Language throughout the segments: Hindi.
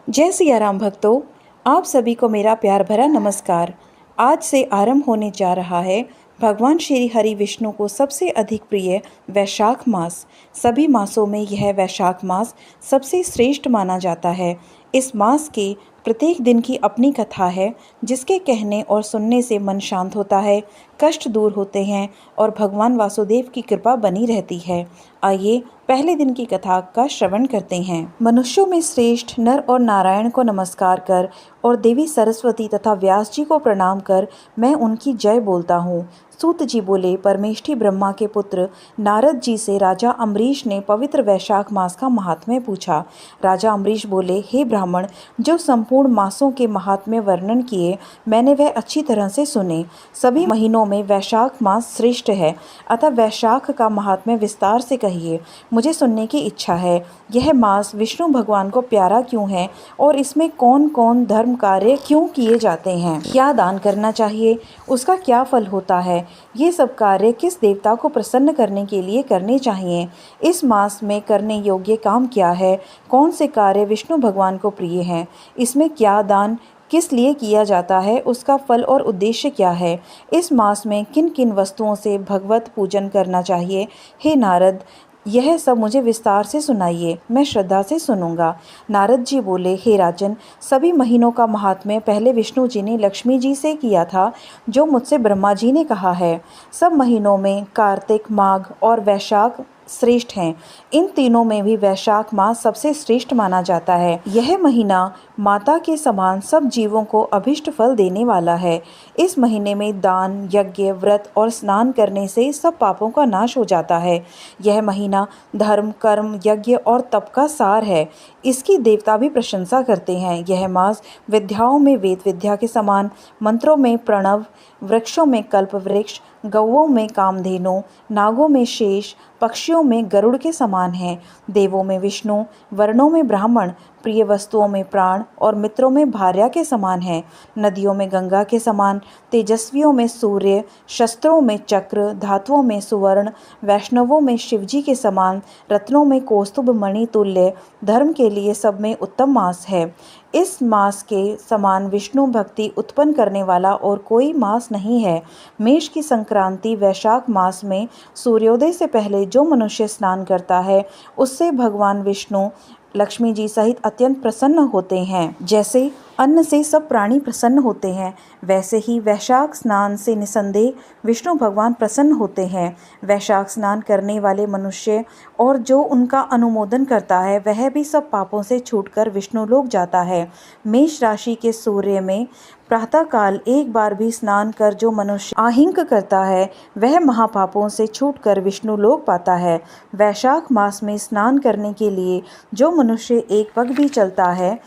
जय सिया राम भक्तों, आप सभी को मेरा प्यार भरा नमस्कार। आज से आरंभ होने जा रहा है भगवान श्री हरि विष्णु को सबसे अधिक प्रिय वैशाख मास। सभी मासों में यह वैशाख मास सबसे श्रेष्ठ माना जाता है। इस मास के प्रत्येक दिन की अपनी कथा है, जिसके कहने और सुनने से मन शांत होता है, कष्ट दूर होते हैं और भगवान वासुदेव की कृपा बनी रहती है। आइए पहले दिन की कथा का श्रवण करते हैं। मनुष्यों में श्रेष्ठ नर और नारायण को नमस्कार कर और देवी सरस्वती तथा व्यास जी को प्रणाम कर मैं उनकी जय बोलता हूँ। सूत जी बोले, परमेष्ठी ब्रह्मा के पुत्र नारद जी से राजा अम्बरीश ने पवित्र वैशाख मास का महात्म्य पूछा। राजा अम्बरीश बोले, हे ब्राह्मण, जो संपूर्ण मासों के महात्म्य वर्णन किए मैंने वह अच्छी तरह से सुने। सभी महीनों में वैशाख मास श्रेष्ठ है, अतः वैशाख का महात्म्य विस्तार से कहिए, मुझे सुनने की इच्छा है। यह मास विष्णु भगवान को प्यारा क्यों है और इसमें कौन कौन धर्म कार्य क्यों किए जाते हैं, क्या दान करना चाहिए, उसका क्या फल होता है, ये सब कार्य किस देवता को प्रसन्न करने के लिए करने चाहिए, इस मास में करने योग्य काम क्या है, कौन से कार्य विष्णु भगवान को प्रिय हैं, इसमें क्या दान किस लिए किया जाता है, उसका फल और उद्देश्य क्या है, इस मास में किन किन वस्तुओं से भगवत पूजन करना चाहिए। हे नारद, यह सब मुझे विस्तार से सुनाइए, मैं श्रद्धा से सुनूंगा। नारद जी बोले, हे राजन, सभी महीनों का महात्म्य पहले विष्णु जी ने लक्ष्मी जी से किया था, जो मुझसे ब्रह्मा जी ने कहा है। सब महीनों में कार्तिक, माघ और वैशाख श्रेष्ठ हैं। इन तीनों में भी वैशाख मास सबसे श्रेष्ठ माना जाता है। यह महीना माता के समान सब जीवों को अभिष्ट फल देने वाला है। इस महीने में दान, यज्ञ, व्रत और स्नान करने से सब पापों का नाश हो जाता है। यह महीना धर्म, कर्म, यज्ञ और तप का सार है। इसकी देवता भी प्रशंसा करते हैं। यह मास विद्याओं में वेद विद्या के समान, मंत्रों में प्रणव, वृक्षों में कल्प वृक्ष, गौओं में कामधेनु, नागों में शेष, पक्षियों में गरुड़ के समान है। देवों में विष्णु, वर्णों में ब्राह्मण, प्रिय वस्तुओं में प्राण और मित्रों में भार्या के समान है। नदियों में गंगा के समान, तेजस्वियों में सूर्य, शस्त्रों में चक्र, धातुओं में सुवर्ण, वैष्णवों में शिवजी के समान, रत्नों में कौस्तुभ मणि तुल्य, धर्म के लिए सब में उत्तम मास है। इस मास के समान विष्णु भक्ति उत्पन्न करने वाला और कोई मास नहीं है। मेष की संक्रांति वैशाख मास में सूर्योदय से पहले जो मनुष्य स्नान करता है, उससे भगवान विष्णु लक्ष्मी जी सहित अत्यंत प्रसन्न होते हैं। जैसे अन्न से सब प्राणी प्रसन्न होते हैं, वैसे ही वैशाख स्नान से निसंदेह विष्णु भगवान प्रसन्न होते हैं। वैशाख स्नान करने वाले मनुष्य और जो उनका अनुमोदन करता है, वह भी सब पापों से छूटकर विष्णु लोक जाता है। मेष राशि के सूर्य में प्रातःकाल एक बार भी स्नान कर जो मनुष्य आहिंक करता है, वह महापापों से छूटकर विष्णु लोक पाता है। वैशाख मास में स्नान करने के लिए जो मनुष्य एक पग भी चलता है,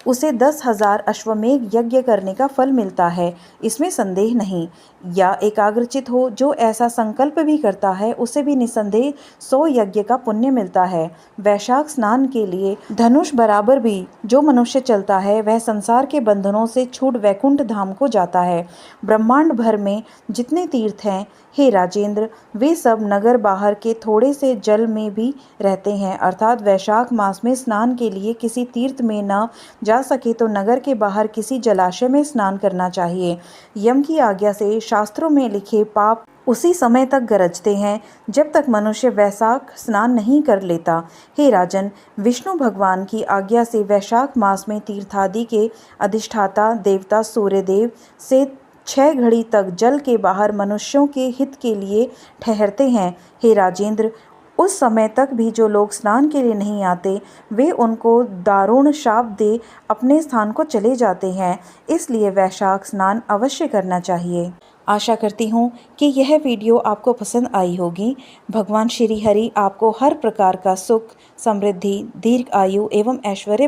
उसे 10,000 अश्वमेघ यज्ञ करने का फल मिलता है, इसमें संदेह नहीं। या एकाग्रचित हो जो ऐसा संकल्प भी करता है, उसे भी निसंदेह 100 यज्ञ का पुण्य मिलता है। वैशाख स्नान के लिए धनुष बराबर भी जो मनुष्य चलता है, वह संसार के बंधनों से छूट वैकुंठ धाम को जाता है। ब्रह्मांड भर में जितने तीर्थ हैं, हे राजेंद्र, वे सब नगर बाहर के थोड़े से जल में भी रहते हैं। अर्थात वैशाख मास में स्नान के लिए किसी तीर्थ में न जा सके तो नगर के बाहर किसी जलाशय में स्नान करना चाहिए। यम की आज्ञा से शास्त्रों में लिखे पाप उसी समय तक गरजते हैं जब तक मनुष्य वैशाख स्नान नहीं कर लेता। हे राजन, विष्णु भगवान की आज्ञा से वैशाख मास में तीर्थादि के अधिष्ठाता देवता सूर्यदेव से 6 घड़ी तक जल के बाहर मनुष्यों के हित के लिए ठहरते हैं। हे राजेंद्र, उस समय तक भी जो लोग स्नान के लिए नहीं आते, वे उनको दारुण शाप दे अपने स्थान को चले जाते हैं। इसलिए वैशाख स्नान अवश्य करना चाहिए। आशा करती हूँ कि यह वीडियो आपको पसंद आई होगी। भगवान श्री हरि आपको हर प्रकार का सुख, समृद्धि, दीर्घ आयु एवं ऐश्वर्य